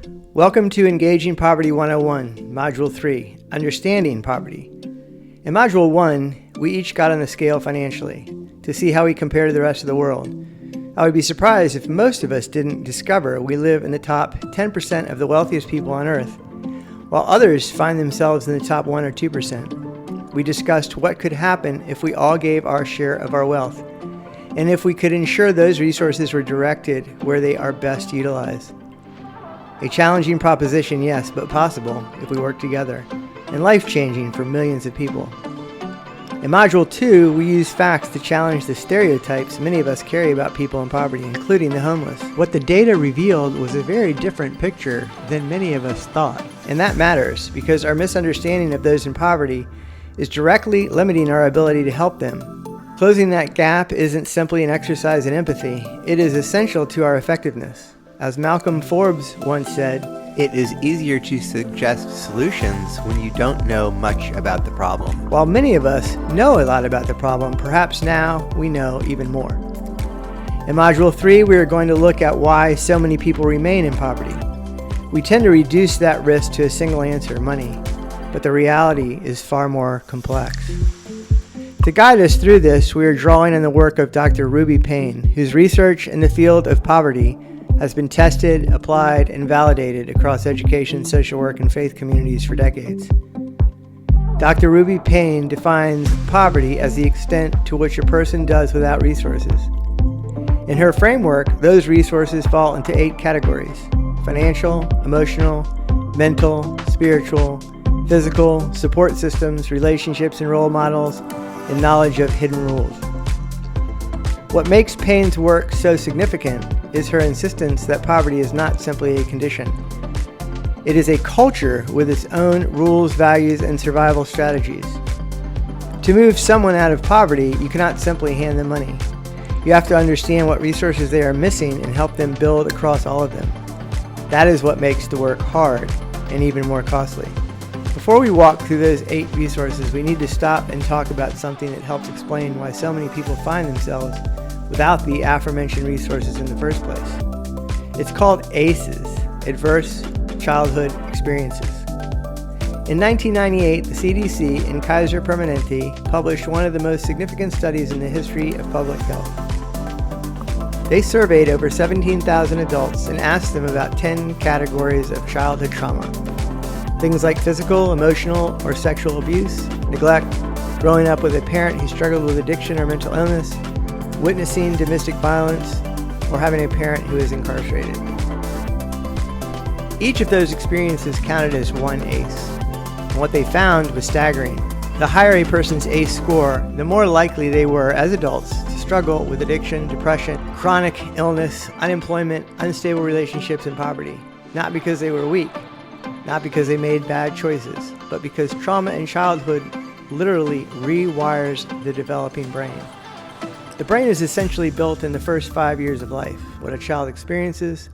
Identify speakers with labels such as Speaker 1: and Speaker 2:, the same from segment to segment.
Speaker 1: Welcome to Engaging Poverty 101, Module 3, Understanding Poverty. In Module 1, we each got on the scale financially to see how we compare to the rest of the world. I would be surprised if most of us didn't discover we live in the top 10% of the wealthiest people on Earth, while others find themselves in the top 1 or 2%. We discussed what could happen if we all gave our share of our wealth, and if we could ensure those resources were directed where they are best utilized. A challenging proposition, yes, but possible if we work together, and life-changing for millions of people. In Module 2, we use facts to challenge the stereotypes many of us carry about people in poverty, including the homeless. What the data revealed was a very different picture than many of us thought. And that matters, because our misunderstanding of those in poverty is directly limiting our ability to help them. Closing that gap isn't simply an exercise in empathy, it is essential to our effectiveness. As Malcolm Forbes once said,
Speaker 2: "It is easier to suggest solutions when you don't know much about the problem."
Speaker 1: While many of us know a lot about the problem, perhaps now we know even more. In Module 3, we are going to look at why so many people remain in poverty. We tend to reduce that risk to a single answer, money, but the reality is far more complex. To guide us through this, we are drawing on the work of Dr. Ruby Payne, whose research in the field of poverty has been tested, applied, and validated across education, social work, and faith communities for decades. Dr. Ruby Payne defines poverty as the extent to which a person does without resources. In her framework, those resources fall into 8 categories: financial, emotional, mental, spiritual, physical, support systems, relationships and role models, and knowledge of hidden rules. What makes Payne's work so significant is her insistence that poverty is not simply a condition. It is a culture with its own rules, values, and survival strategies. To move someone out of poverty, you cannot simply hand them money. You have to understand what resources they are missing and help them build across all of them. That is what makes the work hard and even more costly. Before we walk through those 8 resources, we need to stop and talk about something that helps explain why so many people find themselves without the aforementioned resources in the first place. It's called ACEs, Adverse Childhood Experiences. In 1998, the CDC and Kaiser Permanente published one of the most significant studies in the history of public health. They surveyed over 17,000 adults and asked them about 10 categories of childhood trauma. Things like physical, emotional, or sexual abuse, neglect, growing up with a parent who struggled with addiction or mental illness, witnessing domestic violence, or having a parent who is incarcerated. Each of those experiences counted as one ACE, and what they found was staggering. The higher a person's ACE score, the more likely they were, as adults, to struggle with addiction, depression, chronic illness, unemployment, unstable relationships, and poverty. Not because they were weak, not because they made bad choices, but because trauma in childhood literally rewires the developing brain. The brain is essentially built in the first 5 years of life. What a child experiences,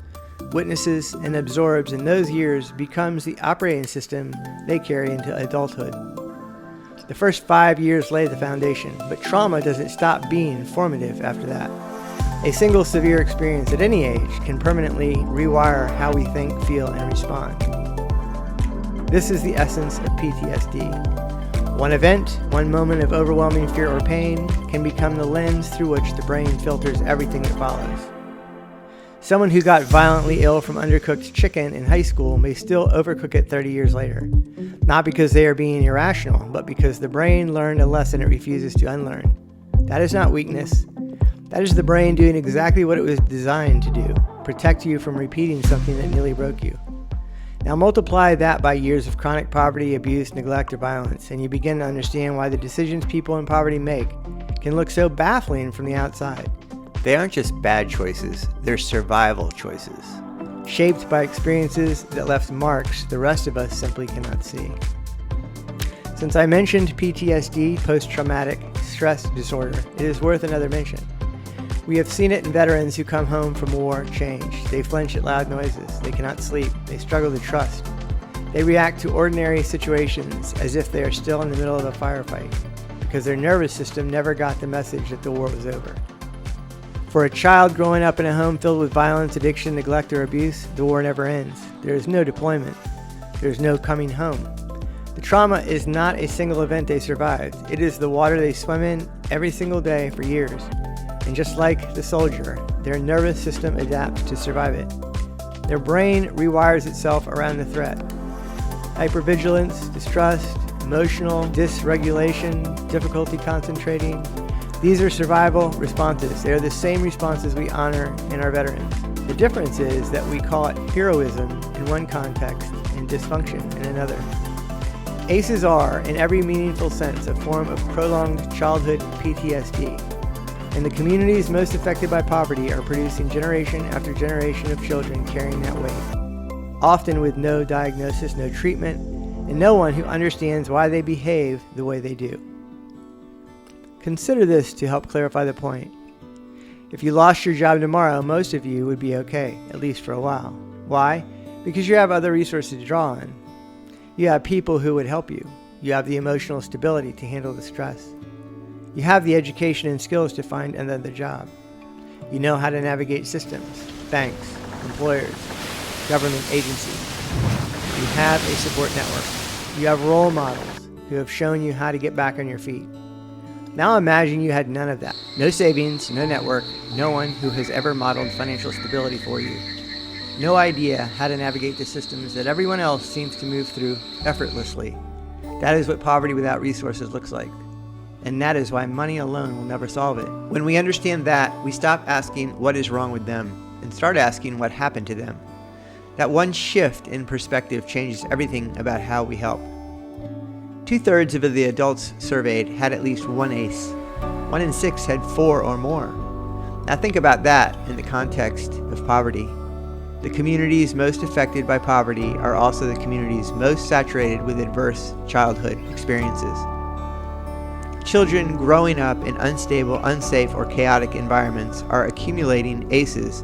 Speaker 1: witnesses, and absorbs in those years becomes the operating system they carry into adulthood. The first 5 years lay the foundation, but trauma doesn't stop being formative after that. A single severe experience at any age can permanently rewire how we think, feel, and respond. This is the essence of PTSD. One event, one moment of overwhelming fear or pain, can become the lens through which the brain filters everything that follows. Someone who got violently ill from undercooked chicken in high school may still overcook it 30 years later. Not because they are being irrational, but because the brain learned a lesson it refuses to unlearn. That is not weakness. That is the brain doing exactly what it was designed to do: protect you from repeating something that nearly broke you. Now multiply that by years of chronic poverty, abuse, neglect, or violence, and you begin to understand why the decisions people in poverty make can look so baffling from the outside.
Speaker 2: They aren't just bad choices, they're survival choices.
Speaker 1: Shaped by experiences that left marks the rest of us simply cannot see. Since I mentioned PTSD, post-traumatic stress disorder, it is worth another mention. We have seen it in veterans who come home from war changed. They flinch at loud noises. They cannot sleep. They struggle to trust. They react to ordinary situations as if they are still in the middle of a firefight, because their nervous system never got the message that the war was over. For a child growing up in a home filled with violence, addiction, neglect, or abuse, the war never ends. There is no deployment. There is no coming home. The trauma is not a single event they survived. It is the water they swim in every single day for years. And just like the soldier, their nervous system adapts to survive it. Their brain rewires itself around the threat. Hypervigilance, distrust, emotional dysregulation, difficulty concentrating. These are survival responses. They are the same responses we honor in our veterans. The difference is that we call it heroism in one context and dysfunction in another. ACEs are, in every meaningful sense, a form of prolonged childhood PTSD. And the communities most affected by poverty are producing generation after generation of children carrying that weight, often with no diagnosis, no treatment, and no one who understands why they behave the way they do. Consider this to help clarify the point. If you lost your job tomorrow, most of you would be okay, at least for a while. Why? Because you have other resources to draw on. You have people who would help you. You have the emotional stability to handle the stress. You have the education and skills to find another job. You know how to navigate systems, banks, employers, government agencies. You have a support network. You have role models who have shown you how to get back on your feet. Now imagine you had none of that. No savings, no network, no one who has ever modeled financial stability for you. No idea how to navigate the systems that everyone else seems to move through effortlessly. That is what poverty without resources looks like. And that is why money alone will never solve it. When we understand that, we stop asking what is wrong with them and start asking what happened to them. That one shift in perspective changes everything about how we help. 2/3 of the adults surveyed had at least one ACE. 1 in 6 had 4 or more. Now think about that in the context of poverty. The communities most affected by poverty are also the communities most saturated with adverse childhood experiences. Children growing up in unstable, unsafe, or chaotic environments are accumulating ACEs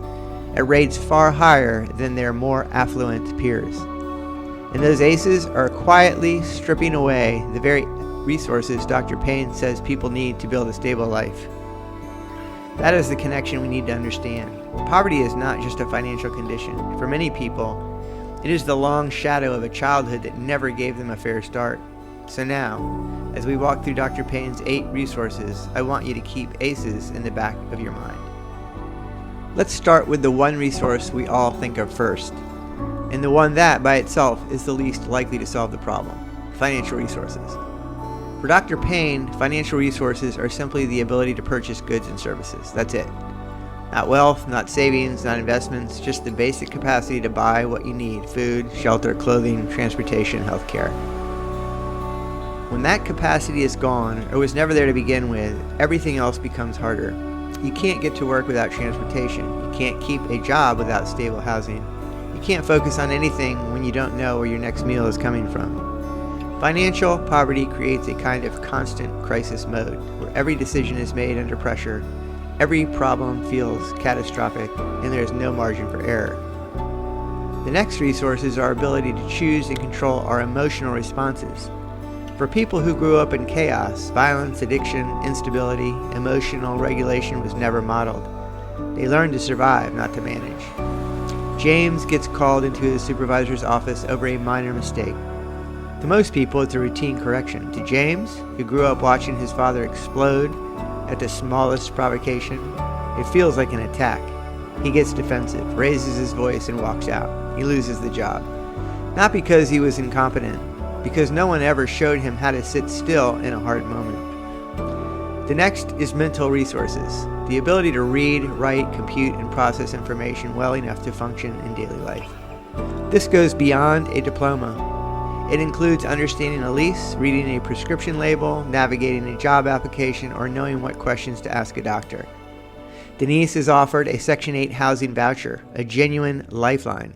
Speaker 1: at rates far higher than their more affluent peers. And those ACEs are quietly stripping away the very resources Dr. Payne says people need to build a stable life. That is the connection we need to understand. Poverty is not just a financial condition. For many people, it is the long shadow of a childhood that never gave them a fair start. So now, as we walk through Dr. Payne's 8 resources, I want you to keep ACEs in the back of your mind. Let's start with the one resource we all think of first, and the one that, by itself, is the least likely to solve the problem: financial resources. For Dr. Payne, financial resources are simply the ability to purchase goods and services. That's it. Not wealth, not savings, not investments, just the basic capacity to buy what you need: food, shelter, clothing, transportation, healthcare. When that capacity is gone, or was never there to begin with, everything else becomes harder. You can't get to work without transportation. You can't keep a job without stable housing. You can't focus on anything when you don't know where your next meal is coming from. Financial poverty creates a kind of constant crisis mode, where every decision is made under pressure, every problem feels catastrophic, and there is no margin for error. The next resource is our ability to choose and control our emotional responses. For people who grew up in chaos, violence, addiction, instability, emotional regulation was never modeled. They learned to survive, not to manage. James gets called into his supervisor's office over a minor mistake. To most people, it's a routine correction. To James, who grew up watching his father explode at the smallest provocation, it feels like an attack. He gets defensive, raises his voice, and walks out. He loses the job. Not because he was incompetent, because no one ever showed him how to sit still in a hard moment. The next is mental resources, the ability to read, write, compute, and process information well enough to function in daily life. This goes beyond a diploma. It includes understanding a lease, reading a prescription label, navigating a job application, or knowing what questions to ask a doctor. Denise is offered a Section 8 housing voucher, a genuine lifeline.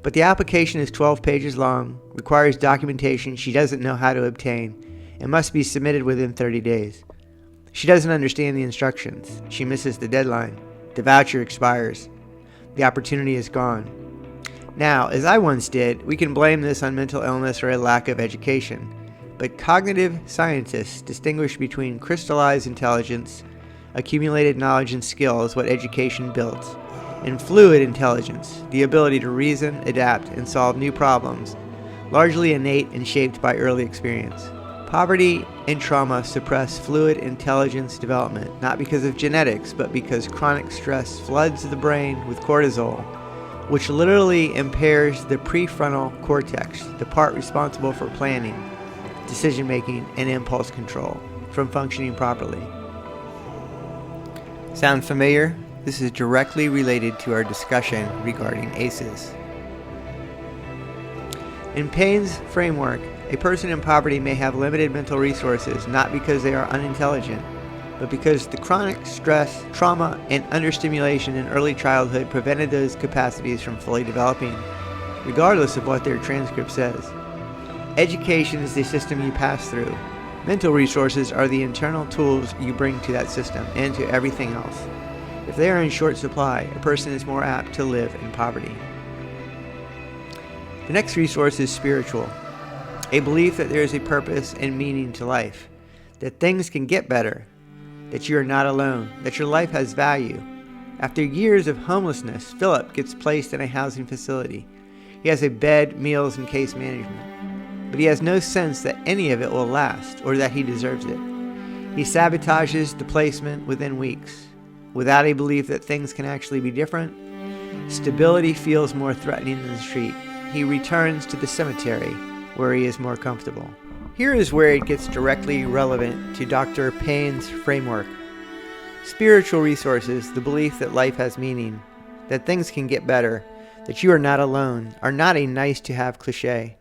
Speaker 1: But the application is 12 pages long, requires documentation she doesn't know how to obtain, and must be submitted within 30 days. She doesn't understand the instructions. She misses the deadline. The voucher expires. The opportunity is gone. Now, as I once did, we can blame this on mental illness or a lack of education. But cognitive scientists distinguish between crystallized intelligence, accumulated knowledge and skills, what education builds,
Speaker 2: and fluid intelligence, the ability to reason, adapt, and solve new problems, largely innate and shaped by early experience. Poverty and trauma suppress fluid intelligence development, not because of genetics, but because chronic stress floods the brain with cortisol, which literally impairs the prefrontal cortex, the part responsible for planning, decision-making, and impulse control, from functioning properly. Sound familiar? This is directly related to our discussion regarding ACEs. In Payne's framework, a person in poverty may have limited mental resources not because they are unintelligent, but because the chronic stress, trauma, and understimulation in early childhood prevented those capacities from fully developing, regardless of what their transcript says. Education is the system you pass through. Mental resources are the internal tools you bring to that system and to everything else. If they are in short supply, a person is more apt to live in poverty. The next resource is spiritual. A belief that there is a purpose and meaning to life, that things can get better, that you are not alone, that your life has value. After years of homelessness, Philip gets placed in a housing facility. He has a bed, meals, and case management, but he has no sense that any of it will last or that he deserves it. He sabotages the placement within weeks. Without a belief that things can actually be different, stability feels more threatening than the street. He returns to the cemetery, where he is more comfortable. Here is where it gets directly relevant to Dr. Payne's framework. Spiritual resources, the belief that life has meaning, that things can get better, that you are not alone, are not a nice-to-have cliche.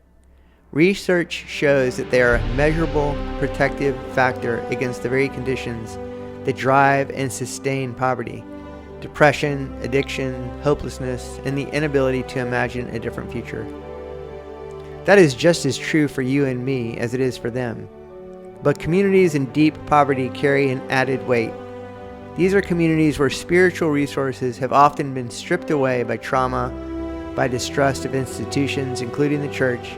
Speaker 2: Research shows that they are a measurable protective factor against the very conditions that drive and sustain poverty: depression, addiction, hopelessness, and the inability to imagine a different future. That is just as true for you and me as it is for them. But communities in deep poverty carry an added weight. These are communities where spiritual resources have often been stripped away by trauma, by distrust of institutions, including the church,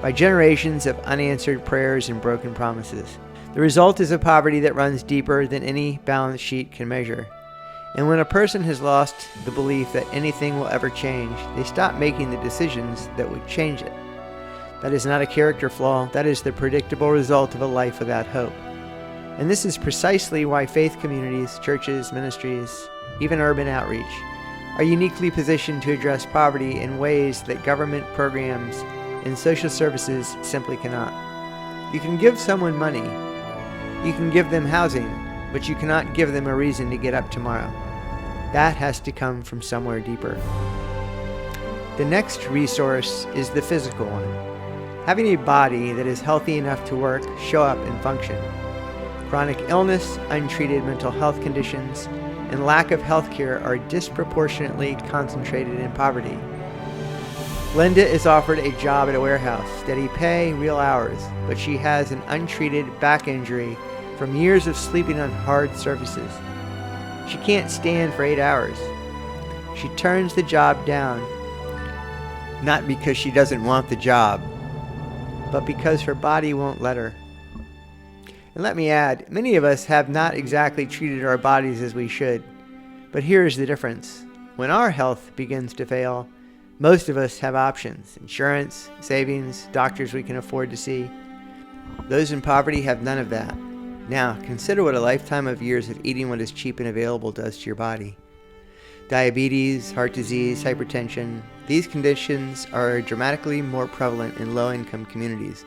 Speaker 2: by generations of unanswered prayers and broken promises. The result is a poverty that runs deeper than any balance sheet can measure. And when a person has lost the belief that anything will ever change, they stop making the decisions that would change it. That is not a character flaw, that is the predictable result of a life without hope. And this is precisely why faith communities, churches, ministries, even urban outreach, are uniquely positioned to address poverty in ways that government programs and social services simply cannot. You can give someone money, you can give them housing, but you cannot give them a reason to get up tomorrow. That has to come from somewhere deeper. The next resource is the physical one. Having a body that is healthy enough to work, show up, and function. Chronic illness, untreated mental health conditions, and lack of health care are disproportionately concentrated in poverty. Linda is offered a job at a warehouse, steady pay, real hours, but she has an untreated back injury from years of sleeping on hard surfaces. She can't stand for 8 hours. She turns the job down, not because she doesn't want the job, but because her body won't let her. And let me add, many of us have not exactly treated our bodies as we should. But here's the difference. When our health begins to fail, most of us have options: insurance, savings, doctors we can afford to see. Those in poverty have none of that. Now, consider what a lifetime of years of eating what is cheap and available does to your body. Diabetes, heart disease, hypertension, these conditions are dramatically more prevalent in low-income communities,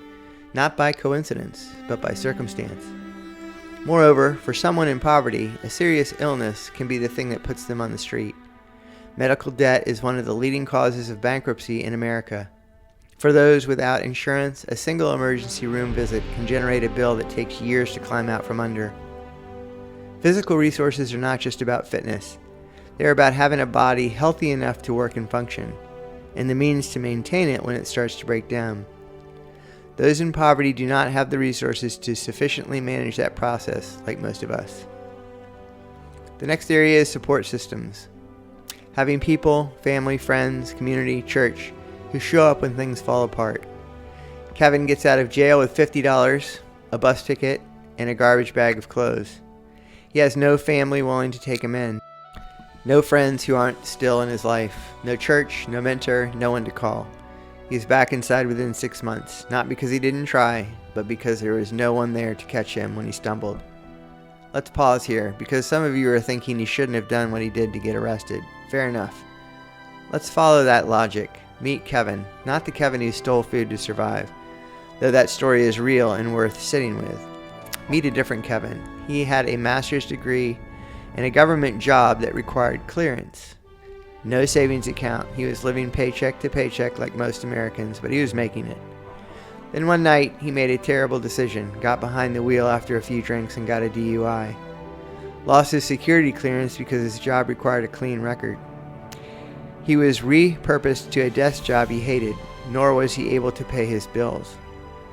Speaker 2: not by coincidence, but by circumstance. Moreover, for someone in poverty, a serious illness can be the thing that puts them on the street. Medical debt is one of the leading causes of bankruptcy in America. For those without insurance, a single emergency room visit can generate a bill that takes years to climb out from under. Physical resources are not just about fitness. They're about having a body healthy enough to work and function, and the means to maintain it when it starts to break down. Those in poverty do not have the resources to sufficiently manage that process like most of us. The next area is support systems. Having people, family, friends, community, church, who show up when things fall apart. Kevin gets out of jail with $50, a bus ticket, and a garbage bag of clothes. He has no family willing to take him in. No friends who aren't still in his life. No church, no mentor, no one to call. He's back inside within 6 months, not because he didn't try, but because there was no one there to catch him when he stumbled. Let's pause here, because some of you are thinking he shouldn't have done what he did to get arrested. Fair enough. Let's follow that logic. Meet Kevin, not the Kevin who stole food to survive, though that story is real and worth sitting with. Meet a different Kevin. He had a master's degree and a government job that required clearance. No savings account. He was living paycheck to paycheck like most Americans, but he was making it. Then one night, he made a terrible decision, got behind the wheel after a few drinks and got a DUI. Lost his security clearance because his job required a clean record. He was repurposed to a desk job he hated, nor was he able to pay his bills.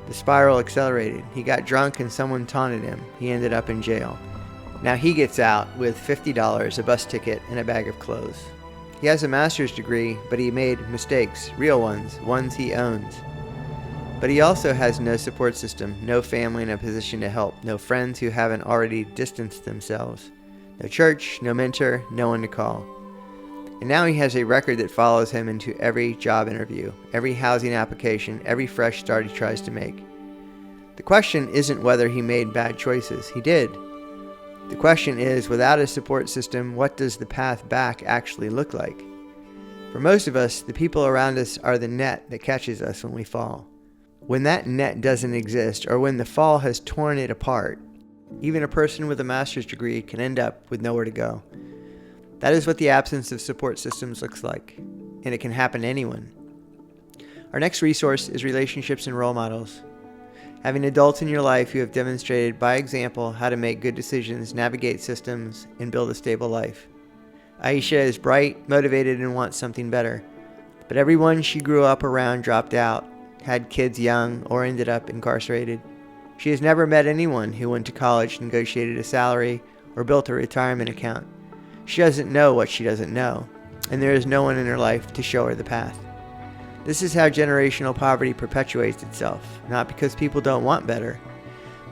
Speaker 2: The spiral accelerated. He got drunk and someone taunted him. He ended up in jail. Now he gets out with $50, a bus ticket, and a bag of clothes. He has a master's degree, but he made mistakes, real ones he owns. But he also has no support system, no family in a position to help, no friends who haven't already distanced themselves, no church, no mentor, no one to call. And now he has a record that follows him into every job interview, every housing application, every fresh start he tries to make. The question isn't whether he made bad choices. He did. The question is, without a support system, what does the path back actually look like? For most of us, the people around us are the net that catches us when we fall. When that net doesn't exist, or when the fall has torn it apart, even a person with a master's degree can end up with nowhere to go. That is what the absence of support systems looks like, and it can happen to anyone. Our next resource is relationships and role models. Having adults in your life who have demonstrated by example how to make good decisions, navigate systems, and build a stable life. Aisha is bright, motivated, and wants something better. But everyone she grew up around dropped out, had kids young, or ended up incarcerated. She has never met anyone who went to college, negotiated a salary, or built a retirement account. She doesn't know what she doesn't know, and there is no one in her life to show her the path. This is how generational poverty perpetuates itself, not because people don't want better,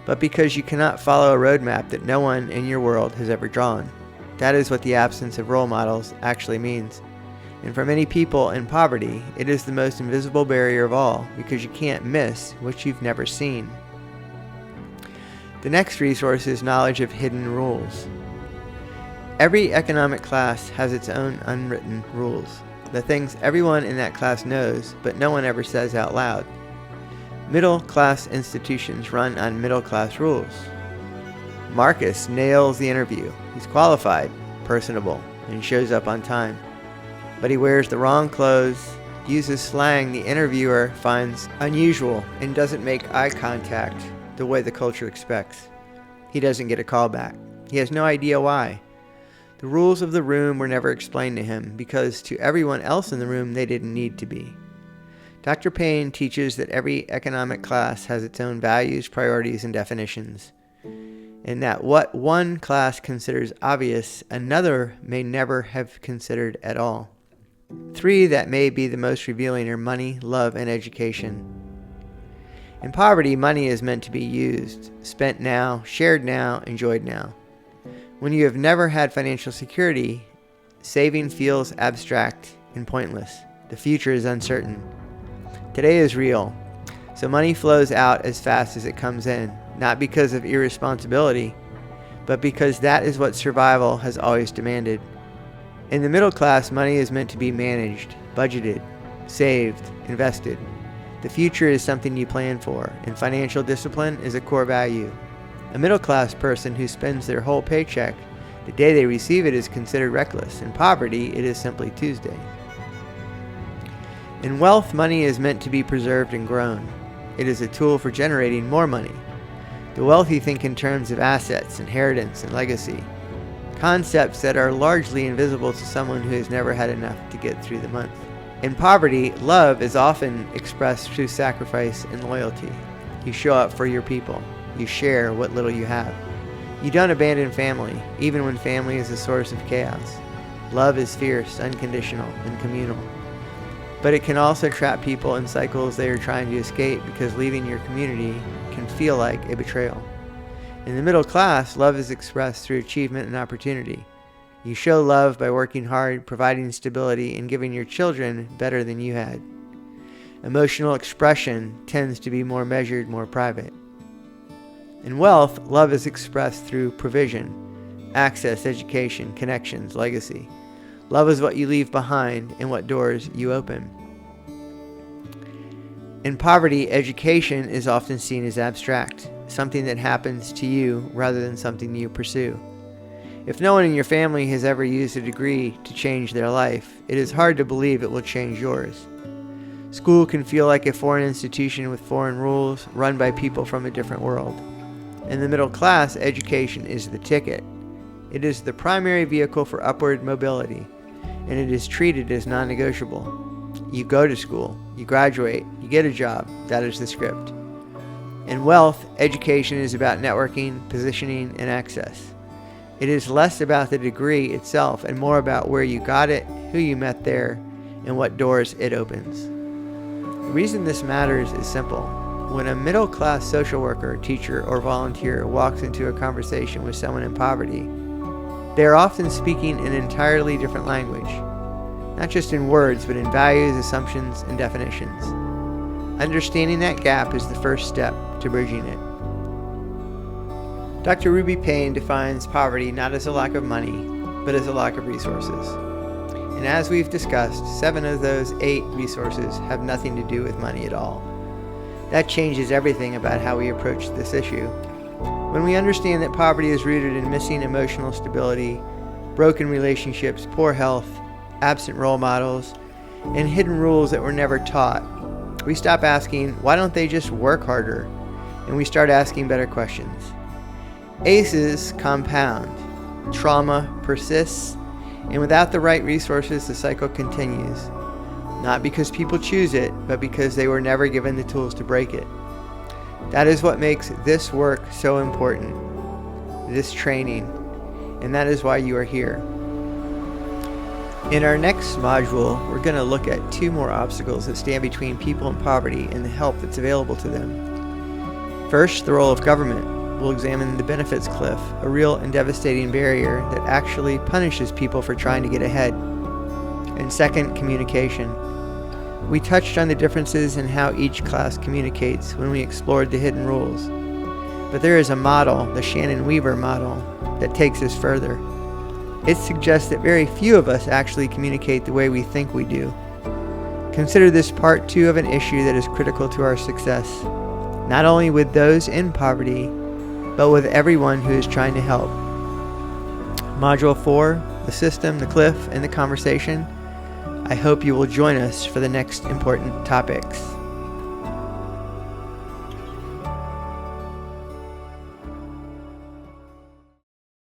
Speaker 2: but because you cannot follow a roadmap that no one in your world has ever drawn. That is what the absence of role models actually means. And for many people in poverty, it is the most invisible barrier of all, because you can't miss what you've never seen. The next resource is knowledge of hidden rules. Every economic class has its own unwritten rules. The things everyone in that class knows, but no one ever says out loud. Middle-class institutions run on middle-class rules. Marcus nails the interview. He's qualified, personable, and shows up on time. But he wears the wrong clothes, uses slang the interviewer finds unusual, and doesn't make eye contact the way the culture expects. He doesn't get a call back. He has no idea why. The rules of the room were never explained to him, because to everyone else in the room they didn't need to be. Dr. Payne teaches that every economic class has its own values, priorities, and definitions, and that what one class considers obvious, another may never have considered at all. 3 that may be the most revealing are money, love, and education. In poverty, money is meant to be used, spent now, shared now, enjoyed now. When you have never had financial security, saving feels abstract and pointless. The future is uncertain. Today is real, so money flows out as fast as it comes in, not because of irresponsibility, but because that is what survival has always demanded. In the middle class, money is meant to be managed, budgeted, saved, invested. The future is something you plan for, and financial discipline is a core value. A middle-class person who spends their whole paycheck the day they receive it is considered reckless. In poverty, it is simply Tuesday. In wealth, money is meant to be preserved and grown. It is a tool for generating more money. The wealthy think in terms of assets, inheritance, and legacy, concepts that are largely invisible to someone who has never had enough to get through the month. In poverty, love is often expressed through sacrifice and loyalty. You show up for your people. You share what little you have. You don't abandon family, even when family is a source of chaos. Love is fierce, unconditional, and communal. But it can also trap people in cycles they are trying to escape, because leaving your community can feel like a betrayal. In the middle class, love is expressed through achievement and opportunity. You show love by working hard, providing stability, and giving your children better than you had. Emotional expression tends to be more measured, more private. In wealth, love is expressed through provision, access, education, connections, legacy. Love is what you leave behind and what doors you open. In poverty, education is often seen as abstract, something that happens to you rather than something you pursue. If no one in your family has ever used a degree to change their life, it is hard to believe it will change yours. School can feel like a foreign institution with foreign rules, run by people from a different world. In the middle class, education is the ticket. It is the primary vehicle for upward mobility, and it is treated as non-negotiable. You go to school, you graduate, you get a job. That is the script. In wealth, education is about networking, positioning, and access. It is less about the degree itself and more about where you got it, who you met there, and what doors it opens. The reason this matters is simple. When a middle-class social worker, teacher, or volunteer walks into a conversation with someone in poverty, they are often speaking an entirely different language, not just in words, but in values, assumptions, and definitions. Understanding that gap is the first step to bridging it. Dr. Ruby Payne defines poverty not as a lack of money, but as a lack of resources. And as we've discussed, 7 of those 8 resources have nothing to do with money at all. That changes everything about how we approach this issue. When we understand that poverty is rooted in missing emotional stability, broken relationships, poor health, absent role models, and hidden rules that were never taught, we stop asking, why don't they just work harder? And we start asking better questions. ACEs compound, trauma persists, and without the right resources, the cycle continues. Not because people choose it, but because they were never given the tools to break it. That is what makes this work so important, this training, and that is why you are here. In our next module, we're going to look at 2 more obstacles that stand between people in poverty and the help that's available to them. First, the role of government. We'll examine the benefits cliff, a real and devastating barrier that actually punishes people for trying to get ahead. And second, communication. We touched on the differences in how each class communicates when we explored the hidden rules. But there is a model, the Shannon-Weaver model, that takes us further. It suggests that very few of us actually communicate the way we think we do. Consider this part 2 of an issue that is critical to our success, not only with those in poverty, but with everyone who is trying to help. Module 4, the system, the cliff, and the conversation. I hope you will join us for the next important topics.